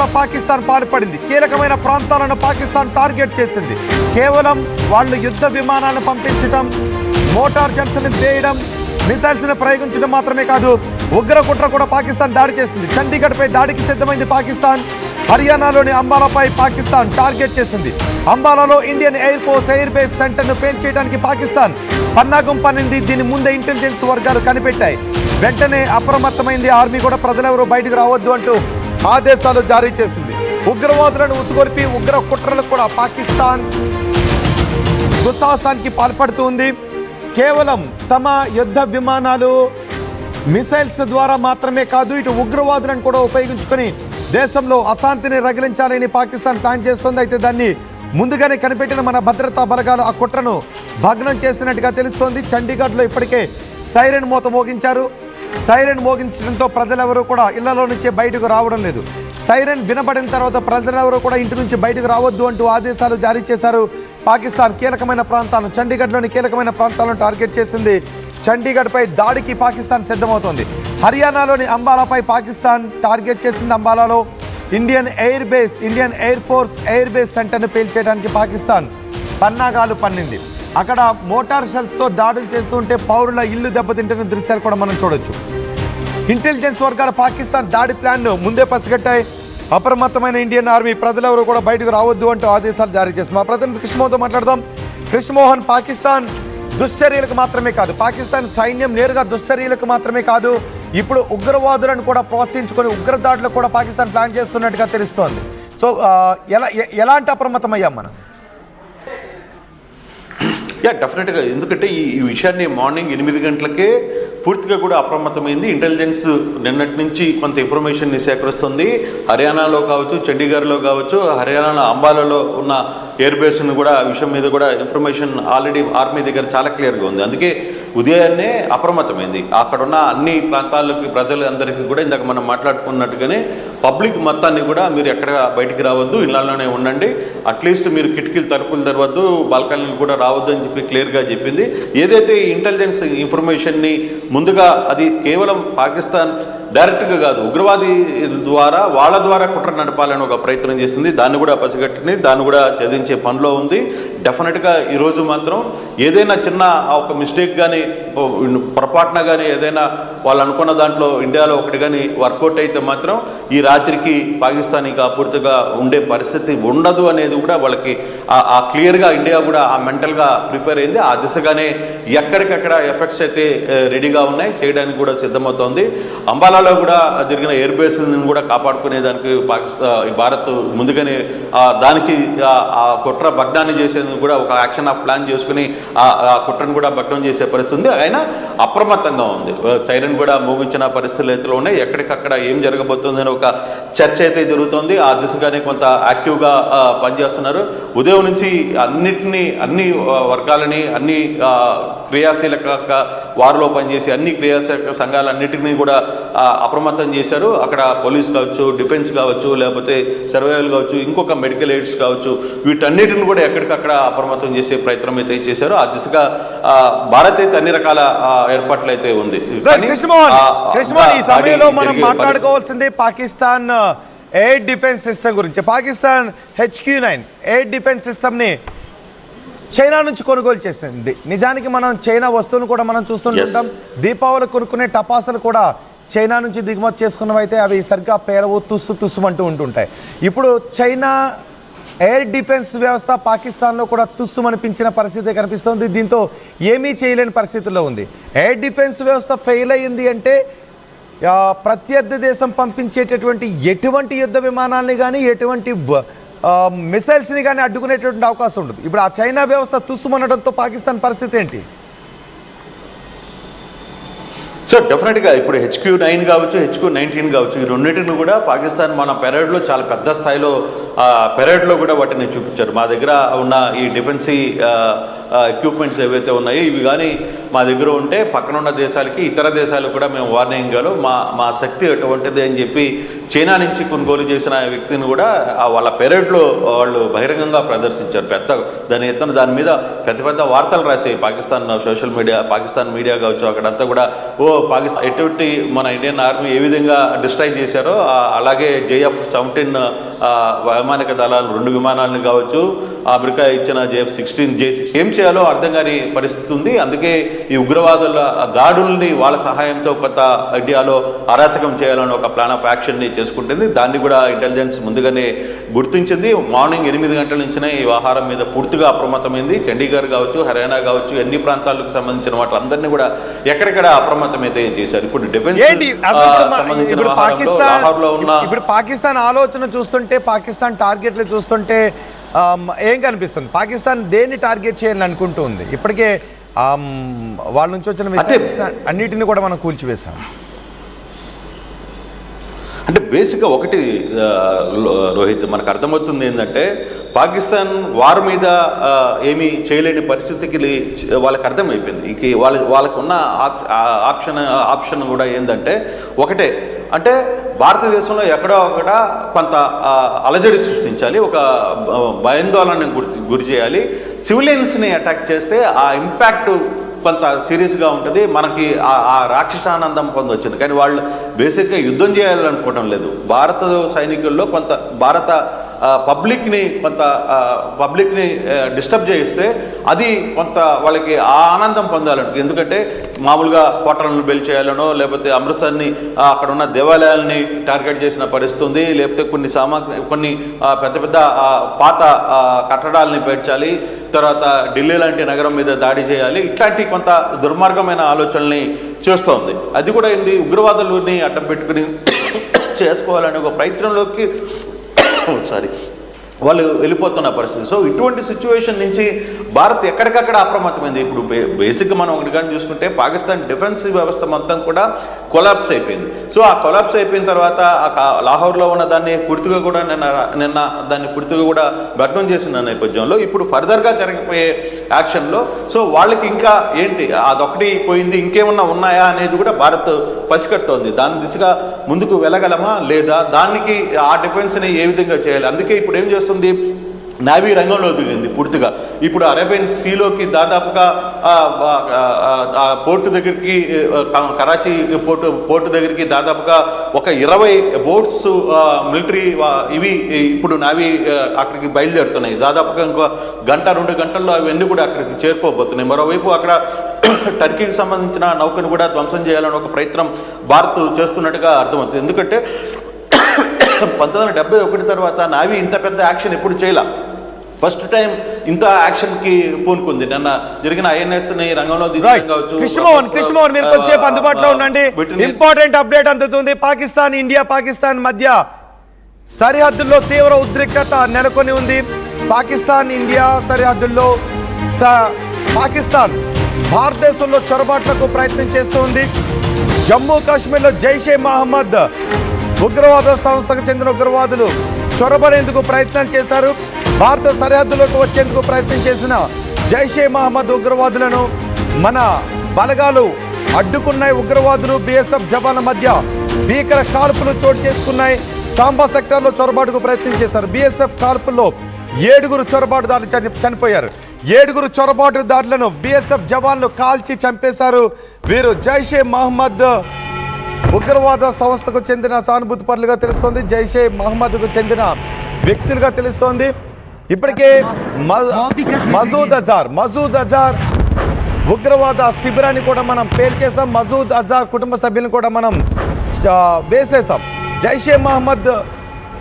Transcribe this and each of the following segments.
కూడా పాకిస్తాన్ పాల్పడింది. కీలకమైన ప్రాంతాలను పాకిస్తాన్ టార్గెట్ చేసింది. కేవలం వాళ్ళు యుద్ధ విమానాలను పంపించడం, మోటార్ గన్స్ని వేయడం, మిసైల్స్ని ప్రయోగించడం మాత్రమే కాదు, ఉగ్ర కుట్ర కూడా పాకిస్తాన్ దాడి చేసింది. చండీగఢ్పై దాడికి సిద్ధమైంది పాకిస్తాన్. హర్యానాలోని అంబాలాపై పాకిస్తాన్ టార్గెట్ చేసింది. అంబాలాలో Indian air force air base సెంటర్ను పేల్చేయడానికి పాకిస్తాన్ పన్నాగం పన్నింది. దీని ముందే ఇంటెలిజెన్స్ వర్గాలు కనిపెట్టాయి. వెంటనే అప్రమత్తమైంది ఆర్మీ కూడా. ప్రజలెవరూ బయటకు రావద్దు అంటూ ఆదేశాలు జారీ చేసింది. ఉగ్రవాదులను ఉసుగొల్పి ఉగ్ర కుట్రలకు కూడా పాకిస్తాన్ దుస్సాహసానికి పాల్పడుతుంది. కేవలం తమ యుద్ధ విమానాలు, మిసైల్స్ ద్వారా మాత్రమే కాదు, ఇటు ఉగ్రవాదులను కూడా ఉపయోగించుకొని దేశంలో అశాంతిని రగిలించాలని పాకిస్తాన్ ప్లాన్ చేస్తోంది. అయితే దాన్ని ముందుగానే కనిపెట్టిన మన భద్రతా బలగాలు ఆ కుట్రను భగ్నం చేసినట్టుగా తెలుస్తోంది. చండీగఢ్లో ఇప్పటికే సైరన్ మోత మోగించారు. సైరన్ మోగించడంతో ప్రజలెవరూ కూడా ఇళ్లలో నుంచే బయటకు రావడం లేదు. సైరన్ వినబడిన తర్వాత ప్రజలెవరూ కూడా ఇంటి నుంచి బయటకు రావద్దు అంటూ ఆదేశాలు జారీ చేశారు. పాకిస్తాన్ కీలకమైన ప్రాంతాలను, చండీగఢ్లోని కీలకమైన ప్రాంతాలను టార్గెట్ చేసింది. చండీగఢ్పై దాడికి పాకిస్తాన్ సిద్ధమవుతోంది. హర్యానాలోని అంబాలాపై పాకిస్తాన్ టార్గెట్ చేసింది. అంబాలాలో Indian air force air base సెంటర్ను పేల్చేయడానికి పాకిస్తాన్ పన్నాగాలు పన్నింది. అక్కడ మోటార్ షెల్స్తో దాడులు చేస్తుంటే పౌరుల ఇల్లు దెబ్బతింటున్న దృశ్యాలు కూడా మనం చూడొచ్చు. ఇంటెలిజెన్స్ వర్గాలు పాకిస్తాన్ దాడి ప్లాన్ను ముందే పసిగట్టాయి. అప్రమత్తమైన ఇండియన్ ఆర్మీ ప్రజలెవరూ కూడా బయటకు రావద్దు అంటూ ఆదేశాలు జారీ చేస్తుంది. మా ప్రతినిధి కృష్ణమోహన్తో మాట్లాడదాం. కృష్ణమోహన్, పాకిస్తాన్ దుశ్చర్యలకు మాత్రమే కాదు, పాకిస్తాన్ సైన్యం నేరుగా దుశ్చర్యలకు మాత్రమే కాదు, ఇప్పుడు ఉగ్రవాదులను కూడా ప్రోత్సహించుకొని ఉగ్రదాడులు కూడా పాకిస్తాన్ ప్లాన్ చేస్తున్నట్టుగా తెలుస్తోంది. సో ఎలాంటి అప్రమత్తమయ్యాం మనం? డెఫినెట్గా, ఎందుకంటే ఈ విషయాన్ని మార్నింగ్ 8 గంటలకే పూర్తిగా కూడా అప్రమత్తమైంది. ఇంటెలిజెన్స్ నిన్నటి నుంచి కొంత ఇన్ఫర్మేషన్ని సేకరిస్తుంది. హర్యానాలో కావచ్చు, చండీగఢ్లో కావచ్చు, హర్యానాలో అంబాలాలో ఉన్న ఎయిర్ బేస్ను కూడా విషయం మీద కూడా ఇన్ఫర్మేషన్ ఆల్రెడీ ఆర్మీ దగ్గర చాలా క్లియర్గా ఉంది. అందుకే ఉదయాన్నే అప్రమత్తమైంది. అక్కడున్న అన్ని ప్రాంతాలకి ప్రజలందరికీ కూడా ఇందాక మనం మాట్లాడుకున్నట్టుగానే పబ్లిక్ మొత్తాన్ని కూడా మీరు ఎక్కడ బయటికి రావద్దు, ఇళ్లలోనే ఉండండి, అట్లీస్ట్ మీరు కిటికీలు తలుపులు తెరవద్దు, బాల్కనీలు కూడా రావద్దు అని చెప్పి క్లియర్గా చెప్పింది. ఏదైతే ఇంటెలిజెన్స్ ఇన్ఫర్మేషన్ని ముందుగా అది కేవలం పాకిస్తాన్ డైరెక్ట్గా కాదు, ఉగ్రవాది ద్వారా వాళ్ళ ద్వారా కుట్ర నడపాలని ఒక ప్రయత్నం చేసింది. దాన్ని కూడా పసిగట్టింది, దాన్ని కూడా ఛేదించే పనిలో ఉంది. డెఫినెట్గా ఈరోజు మాత్రం ఏదైనా చిన్న ఒక మిస్టేక్ కానీ పొరపాటున కానీ ఏదైనా వాళ్ళు అనుకున్న దాంట్లో ఇండియాలో ఒకటి కానీ వర్కౌట్ అయితే మాత్రం ఈ రాత్రికి పాకిస్తాన్ ఇక పూర్తిగా ఉండే పరిస్థితి ఉండదు అనేది కూడా వాళ్ళకి ఆ క్లియర్గా ఇండియా కూడా ఆ మెంటల్గా ప్రిపేర్ అయింది. ఆ దిశగానే ఎక్కడికక్కడ ఎఫెక్ట్స్ అయితే రెడీగా ఉన్నాయి, చేయడానికి కూడా సిద్ధమవుతోంది. అంబాలాలో కూడా జరిగిన ఎయిర్ బేస్ కూడా కాపాడుకునేదానికి భారత్ ముందుగానే దానికి ఆ కుట్ర భగ్నాన్ని చేసేందుకు కూడా ఒక యాక్షన్ ఆఫ్ ప్లాన్ చేసుకుని ఆ కుట్రను కూడా భగ్నం చేసే పరిస్థితి ఉంది. అయినా అప్రమత్తంగా ఉంది. సైరన్ కూడా మోగించిన పరిస్థితులు ఉన్నాయి. ఎక్కడికక్కడ ఏం జరగబోతుందని ఒక చర్చ అయితే జరుగుతోంది. ఆ దిశగానే కొంత యాక్టివ్గా పనిచేస్తున్నారు. ఉదయం నుంచి అన్ని వర్గాలని, అన్ని క్రియాశీలక వారిలో పనిచేసి అన్ని క్రియాశీలక సంఘాలన్నిటినీ కూడా అప్రమత్తం చేశారు. అక్కడ పోలీస్ కావచ్చు, డిఫెన్స్ కావచ్చు, లేకపోతే సర్వేయర్లు కావచ్చు, ఇంకొక మెడికల్ ఎయిడ్స్ కావచ్చు, వీటన్నిటిని కూడా ఎక్కడికక్కడ అప్రమత్తం చేసే ప్రయత్నం అయితే చేశారు. ఆ దిశగా భారత్ అయితే అన్ని రకాల ఏర్పాట్లు అయితే ఉంది. ఈ సమయంలో మనం మాట్లాడుకోవాల్సింది పాకిస్తాన్ ఎయిర్ డిఫెన్స్ సిస్టమ్ గురించి. పాకిస్తాన్ HQ-9 ఎయిర్ డిఫెన్స్ సిస్టమ్ని చైనా నుంచి కొనుగోలు చేస్తుంది. నిజానికి మనం చైనా వస్తువులు కూడా మనం చూస్తుంటాం. దీపావళి కొనుక్కునే టపాసులు కూడా చైనా నుంచి దిగుమతి చేసుకున్నవైతే అవి సరిగ్గా పేరవు తుస్సుమంటూ ఉంటుంటాయి. ఇప్పుడు చైనా ఎయిర్ డిఫెన్స్ వ్యవస్థ పాకిస్తాన్లో కూడా తుస్సుమనిపించిన పరిస్థితి కనిపిస్తోంది. దీంతో ఏమీ చేయలేని పరిస్థితుల్లో ఉంది. ఎయిర్ డిఫెన్స్ వ్యవస్థ ఫెయిల్ అయ్యింది అంటే ప్రత్యర్థి దేశం పంపించేటటువంటి ఎటువంటి యుద్ధ విమానాలని కానీ, ఎటువంటి మిసైల్స్ని కానీ అడ్డుకునేటువంటి అవకాశం ఉండదు. ఇప్పుడు ఆ చైనా వ్యవస్థ తుస్సుమనడంతో పాకిస్తాన్ పరిస్థితి ఏంటి? సో డెఫినెట్గా ఇప్పుడు HQ-9 కావచ్చు, HQ-19 కావచ్చు, ఈ రెండింటిని కూడా పాకిస్తాన్ మన పెరేడ్లో చాలా పెద్ద స్థాయిలో పెరేడ్లో కూడా వాటిని చూపించారు. మా దగ్గర ఉన్న ఈ డిఫెన్సీ ఎక్విప్మెంట్స్ ఏవైతే ఉన్నాయో ఇవి కానీ మా దగ్గర ఉంటే పక్కన ఉన్న దేశాలకి ఇతర దేశాలకు కూడా మేము వార్నింగ్ ఇవ్వాలి, మా శక్తి అటువంటిది అని చెప్పి చైనా నుంచి కొనుగోలు చేసిన వ్యక్తిని కూడా వాళ్ళ పెరేడ్లో వాళ్ళు బహిరంగంగా ప్రదర్శించారు. దాని మీద పెద్ద వార్తలు రాసాయి Pakistan social media, Pakistan media కావచ్చు. అక్కడంతా కూడా పాకిస్తాన్ ఎటువంటి మన ఇండియన్ ఆర్మీ ఏ విధంగా డిస్ట్రాయ్ చేశారో అలాగే JF-17 వైమానిక దళాలు 2 విమానాలను కావచ్చు, అమెరికా ఇచ్చిన J-16 ఏం చేయాలో అర్థం కాని పరిస్థితి ఉంది. అందుకే ఈ ఉగ్రవాదుల దాడుల్ని వాళ్ళ సహాయంతో కొత్త ఇండియాలో అరాచకం చేయాలని ఒక ప్లాన్ ఆఫ్ యాక్షన్ని చేసుకుంటుంది. దాన్ని కూడా ఇంటెలిజెన్స్ ముందుగానే గుర్తించింది. మార్నింగ్ 8 గంటల నుంచినే ఈ వ్యవహారం మీద పూర్తిగా అప్రమత్తమైంది. చండీగఢ్ కావచ్చు, హర్యానా కావచ్చు, ఎన్ని ప్రాంతాలకు సంబంధించిన వాటిలందరినీ కూడా ఎక్కడెక్కడ అప్రమత్తమైతే చేశారు. ఇప్పుడు డిఫెన్స్ సంబంధించిన లాహోర్లో ఉన్న ఇప్పుడు పాకిస్తాన్ ఆలోచన చూస్తుంటే, పాకిస్తాన్ టార్గెట్లు చూస్తుంటే ఏం కనిపిస్తుంది? పాకిస్తాన్ దేన్ని టార్గెట్ చేయాలని అనుకుంటుంది? ఇప్పటికే వాళ్ళ నుంచి వచ్చిన మిసైల్స్ అన్నిటిని కూడా మనం కూల్చివేశాం. అంటే బేసిక్గా ఒకటి రోహిత్, మనకు అర్థమవుతుంది ఏంటంటే పాకిస్తాన్ వారి మీద ఏమీ చేయలేని పరిస్థితికి వాళ్ళకి అర్థమైపోయింది. ఇంక వాళ్ళకున్న ఆప్షన్ కూడా ఏంటంటే ఒకటే, అంటే భారతదేశంలో ఎక్కడో ఒకట కొంత అలజడి సృష్టించాలి, ఒక భయాందోళనని గురి చేయాలి. సివిలియన్స్ని అటాక్ చేస్తే ఆ ఇంపాక్ట్ కొంత సీరియస్గా ఉంటుంది, మనకి ఆ రాక్షసానందం పొందొచ్చింది. కానీ వాళ్ళు బేసిక్గా యుద్ధం చేయాలనుకోవడం లేదు. భారత సైనికుల్లో కొంత భారత పబ్లిక్ని డిస్టర్బ్ చేయిస్తే అది కొంత వాళ్ళకి ఆ ఆనందం పొందాలంట. ఎందుకంటే మామూలుగా కోటలను బెల్ చేయాలనో, లేకపోతే అమృత్సర్ని అక్కడ ఉన్న దేవాలయాల్ని టార్గెట్ చేసిన పరిస్థితి ఉంది, లేకపోతే కొన్ని పెద్ద పాత కట్టడాలని పేర్చాలి, తర్వాత ఢిల్లీ లాంటి నగరం మీద దాడి చేయాలి. ఇట్లాంటి కొంత దుర్మార్గమైన ఆలోచనల్ని చేస్తోంది. అది కూడా ఏంది, ఉగ్రవాదులని అడ్డం పెట్టుకుని చేసుకోవాలనే ఒక ప్రయత్నంలోకి వాళ్ళు వెళ్ళిపోతున్న పరిస్థితి. సో ఇటువంటి సిచ్యువేషన్ నుంచి భారత్ ఎక్కడికక్కడ అప్రమత్తమైంది. ఇప్పుడు బేసిక్గా మనం ఒకటి కానీ చూసుకుంటే పాకిస్తాన్ డిఫెన్స్ వ్యవస్థ మొత్తం కూడా కొలాప్స్ అయిపోయింది. సో ఆ కొలాప్స్ అయిపోయిన తర్వాత లాహోర్లో ఉన్న దాన్ని పూర్తిగా కూడా నిన్న దాన్ని పూర్తిగా కూడా భగ్నం చేసిన నేపథ్యంలో ఇప్పుడు ఫర్దర్గా జరిగిపోయే యాక్షన్లో సో వాళ్ళకి ఇంకా ఏంటి అదొకటి పోయింది, ఇంకేమన్నా ఉన్నాయా అనేది కూడా భారత్ పసికడుతోంది. దాని దిశగా ముందుకు వెళ్ళగలమా లేదా, దానికి ఆ డిఫెన్స్ని ఏ విధంగా చేయాలి. అందుకే ఇప్పుడు ఏం చేస్తుంది, నేవీ రంగంలో దిగింది పూర్తిగా. ఇప్పుడు అరేబియన్ సీలోకి దాదాపుగా పోర్టు దగ్గరికి, కరాచీ పోర్టు దగ్గరికి దాదాపుగా ఒక 20 బోట్స్ మిలిటరీ ఇవి ఇప్పుడు నేవీ అక్కడికి బయలుదేరుతున్నాయి. దాదాపుగా ఇంకో 1-2 గంటల్లో అవన్నీ కూడా అక్కడికి చేరుకోబోతున్నాయి. మరోవైపు అక్కడ టర్కీకి సంబంధించిన నౌకను కూడా ధ్వంసం చేయాలని ఒక ప్రయత్నం భారత్ చేస్తున్నట్టుగా అర్థమవుతుంది. ఎందుకంటే 1971 తర్వాత నావీ ఇంత పెద్ద యాక్షన్ ఎప్పుడు చేయలే. ఫస్ట్ టైం ఇంత యాక్షన్కి పూనుకుంది. నిన్న జరిగిన INS-ని రంగంలో కావచ్చు. కృష్ణమోహన్ మీరు కొంచెంసేపు అందుబాటులో ఉండండి. ఇంపార్టెంట్ అప్డేట్ అందుతుంది. పాకిస్తాన్ మధ్య సరిహద్దుల్లో తీవ్ర ఉద్రిక్తత నెలకొని ఉంది. పాకిస్తాన్ ఇండియా సరిహద్దుల్లో పాకిస్తాన్ భారతదేశంలో చొరబాట్లకు ప్రయత్నం చేస్తోంది. జమ్మూ కాశ్మీర్లో జైషే మహమ్మద్ ఉగ్రవాద సంస్థకు చెందిన ఉగ్రవాదులు చొరబడేందుకు ప్రయత్నం చేశారు. భారత సరిహద్దులోకి వచ్చేందుకు ప్రయత్నం చేసిన జైషే మహమ్మద్ ఉగ్రవాదులను మన బలగాలు అడ్డుకున్నాయి. ఉగ్రవాదులు BSF జవాన్ల మధ్య భీకర కాల్పులు చోటు చేసుకున్నాయి. సాంబా సెక్టార్లో చొరబాటుకు ప్రయత్నం చేశారు. BSF కాల్పుల్లో 7 చొరబాటుదారులు చనిపోయారు. 7 చొరబాటుదారులను BSF జవాన్లు కాల్చి చంపేశారు. వీరు జైషే మహమ్మద్ ఉగ్రవాద సంస్థకు చెందిన సానుభూతి పరులుగా తెలుస్తోంది. జైషే మహమ్మద్కు చెందిన వ్యక్తులుగా తెలుస్తోంది. ఇప్పటికే మసూద్ అజార్ ఉగ్రవాద శిబిరాన్ని కూడా మనం పేల్చేసాం. మసూద్ అజార్ కుటుంబ సభ్యులను కూడా మనం వేసేసాం. జైషే మహమ్మద్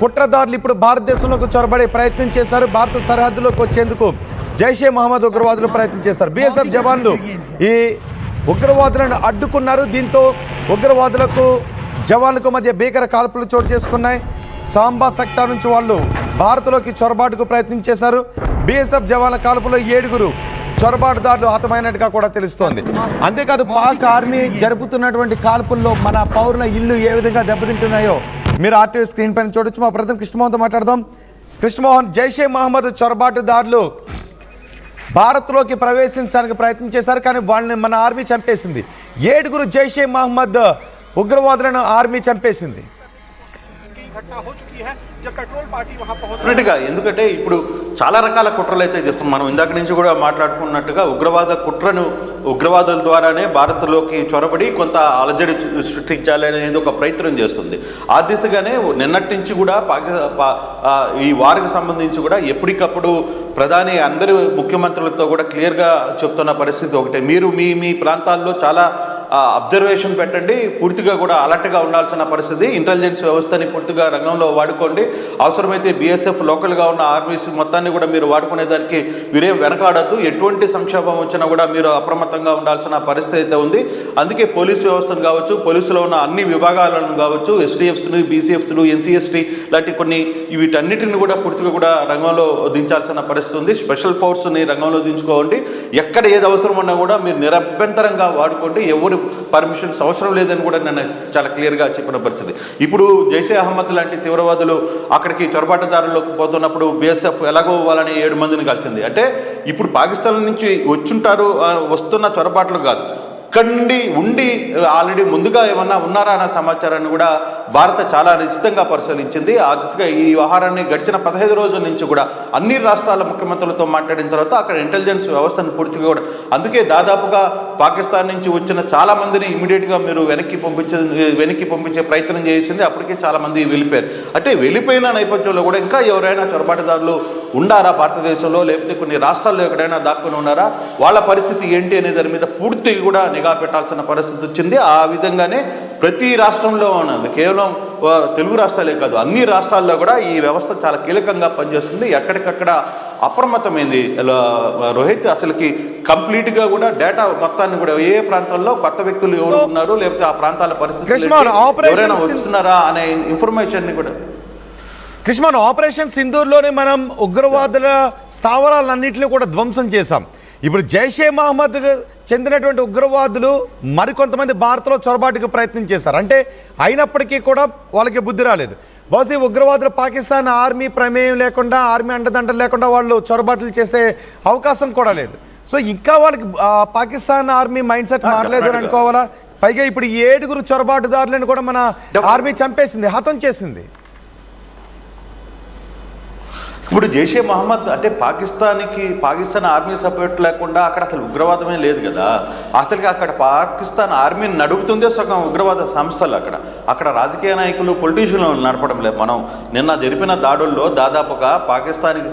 కుట్రదారులు ఇప్పుడు భారతదేశంలోకి చొరబడే ప్రయత్నం చేశారు. భారత సరిహద్దులోకి వచ్చేందుకు జైషే మహమ్మద్ ఉగ్రవాదులు ప్రయత్నం చేస్తారు. BSF జవాన్లు ఈ ఉగ్రవాదులను అడ్డుకున్నారు. దీంతో ఉగ్రవాదులకు జవాన్లకు మధ్య భీకర కాల్పులు చోటు చేసుకున్నాయి. సాంబా సెక్టార్ నుంచి వాళ్ళు భారత్లోకి చొరబాటుకు ప్రయత్నం చేశారు. BSF జవాన్ల కాల్పులో 7 చొరబాటుదారులు హతమైనట్టుగా కూడా తెలుస్తోంది. అంతేకాదు పాక్ ఆర్మీ జరుపుతున్నటువంటి కాల్పుల్లో మన పౌరుల ఇల్లు ఏ విధంగా దెబ్బతింటున్నాయో మీరు RTV స్క్రీన్ పైన చూడొచ్చు. మా ప్రతినిధి కృష్ణమోహన్తో మాట్లాడదాం. కృష్ణమోహన్, జైషే మహమ్మద్ చొరబాటుదారులు భారత్లోకి ప్రవేశించడానికి ప్రయత్నం చేశారు, కానీ వాళ్ళని మన ఆర్మీ చంపేసింది. 7 జైషే మహమ్మద్ ఉగ్రవాదులను ఆర్మీ చంపేసింది. డెఫినెట్గా, ఎందుకంటే ఇప్పుడు చాలా రకాల కుట్రలు అయితే చెప్తాం. మనం ఇందాక నుంచి కూడా మాట్లాడుకున్నట్టుగా ఉగ్రవాదుల ద్వారానే భారత్లోకి చొరబడి కొంత అలజడి సృష్టించాలి అనేది ఒక ప్రయత్నం చేస్తుంది. ఆ దిశగానే నిన్నటి నుంచి కూడా ఈ వారికి సంబంధించి కూడా ఎప్పటికప్పుడు ప్రధాని అందరి ముఖ్యమంత్రులతో కూడా క్లియర్గా చెప్తున్న పరిస్థితి ఒకటే, మీరు మీ ప్రాంతాల్లో చాలా అబ్జర్వేషన్ పెట్టండి, పూర్తిగా కూడా అలర్ట్గా ఉండాల్సిన పరిస్థితి, ఇంటెలిజెన్స్ వ్యవస్థని పూర్తిగా రంగంలో వాడుకోండి, అవసరమైతే బీఎస్ఎఫ్ లోకల్గా ఉన్న ఆర్మీస్ మొత్తాన్ని కూడా మీరు వాడుకునేదానికి మీరేం వెనకాడద్దు, ఎటువంటి సంక్షోభం వచ్చినా కూడా మీరు అప్రమత్తంగా ఉండాల్సిన పరిస్థితి అయితే ఉంది. అందుకే పోలీస్ వ్యవస్థను కావచ్చు, పోలీసులో ఉన్న అన్ని విభాగాలను కావచ్చు, ఎస్టీఎఫ్స్ను, బీసీఎఫ్స్ను, ఎన్సీఎస్టీ లాంటి కొన్ని వీటన్నిటిని కూడా పూర్తిగా కూడా రంగంలో దించాల్సిన పరిస్థితి ఉంది. స్పెషల్ ఫోర్స్ని రంగంలో దించుకోండి, ఎక్కడ ఏది అవసరం ఉన్నా కూడా మీరు నిరభ్యంతరంగా వాడుకోండి, ఎవరు పర్మిషన్స్ అవసరం లేదని కూడా నేను చాలా క్లియర్గా చెప్పిన పరిస్థితి. ఇప్పుడు జైషే అహ్మద్ లాంటి తీవ్రవాదులు అక్కడికి చొరబాటుదారులకు పోతున్నప్పుడు బీఎస్ఎఫ్ ఎలాగో వాళ్ళని 7 మందిని కలిసింది. అంటే ఇప్పుడు పాకిస్తాన్ నుంచి వస్తున్న చొరబాట్లు కాదు, ఇక్కడి ఉండి ఆల్రెడీ ముందుగా ఏమన్నా ఉన్నారా అన్న సమాచారాన్ని కూడా భారత్ చాలా నిశ్చితంగా పరిశీలించింది. ఆ దిశగా ఈ వ్యవహారాన్ని గడిచిన 15 రోజుల నుంచి కూడా అన్ని రాష్ట్రాల ముఖ్యమంత్రులతో మాట్లాడిన తర్వాత అక్కడ ఇంటెలిజెన్స్ వ్యవస్థను పూర్తిగా కూడా, అందుకే దాదాపుగా పాకిస్తాన్ నుంచి వచ్చిన చాలా మందిని ఇమీడియట్గా మీరు వెనక్కి పంపించే ప్రయత్నం చేసింది. అప్పటికే చాలా మంది వెళ్ళిపోయారు. అంటే వెళ్ళిపోయిన నేపథ్యంలో కూడా ఇంకా ఎవరైనా చొరబాటుదారులు ఉండారా భారతదేశంలో, లేకపోతే కొన్ని రాష్ట్రాల్లో ఎక్కడైనా దాక్కుని ఉన్నారా, వాళ్ళ పరిస్థితి ఏంటి అనే దాని మీద పూర్తిగా కూడా నిఘా పెట్టాల్సిన పరిస్థితి వచ్చింది. ఆ విధంగానే ప్రతి రాష్ట్రంలో ఉన్నది, కేవలం తెలుగు రాష్ట్రాలే కాదు అన్ని రాష్ట్రాల్లో కూడా ఈ వ్యవస్థ చాలా కీలకంగా పనిచేస్తుంది. ఎక్కడికక్కడ అప్రమత్తమైంది రోహిత్. అసలుకి కంప్లీట్గా కూడా డేటా మొత్తాన్ని కూడా ఏ ప్రాంతాల్లో కొత్త వ్యక్తులు ఎవరు ఉన్నారు, లేకపోతే ఆ ప్రాంతాల పరిస్థితి ఎవరైనా వస్తున్నారా అనే ఇన్ఫర్మేషన్ని కూడా. కృష్ణ, ఆపరేషన్ సింధూర్లోనే మనం ఉగ్రవాదుల స్థావరాలన్నింటినీ కూడా ధ్వంసం చేశాం. ఇప్పుడు జైషే మహమ్మద్ చెందినటువంటి ఉగ్రవాదులు మరికొంతమంది భారత్లో చొరబాటుకు ప్రయత్నం చేశారు. అంటే అయినప్పటికీ కూడా వాళ్ళకి బుద్ధి రాలేదు. బహుశా ఉగ్రవాదులు పాకిస్తాన్ ఆర్మీ ప్రమేయం లేకుండా, ఆర్మీ అండదండలు లేకుండా వాళ్ళు చొరబాట్లు చేసే అవకాశం కూడా లేదు. సో ఇంకా వాళ్ళకి పాకిస్తాన్ ఆర్మీ మైండ్ సెట్ మారలేదు అని అనుకోవాలా? పైగా ఇప్పుడు 7 చొరబాటుదారులను కూడా మన ఆర్మీ చంపేసింది, హతం చేసింది. ఇప్పుడు జైషే మహమ్మద్ అంటే పాకిస్తాన్ ఆర్మీ సపోర్ట్ లేకుండా అక్కడ అసలు ఉగ్రవాదమే లేదు కదా. అసలుకి అక్కడ పాకిస్తాన్ ఆర్మీని నడుపుతుందే సగం ఉగ్రవాద సంస్థలు. అక్కడ రాజకీయ నాయకులు, పొలిటీషియన్లు నడపడం లేదు. మనం నిన్న జరిపిన దాడుల్లో దాదాపుగా పాకిస్తాన్కి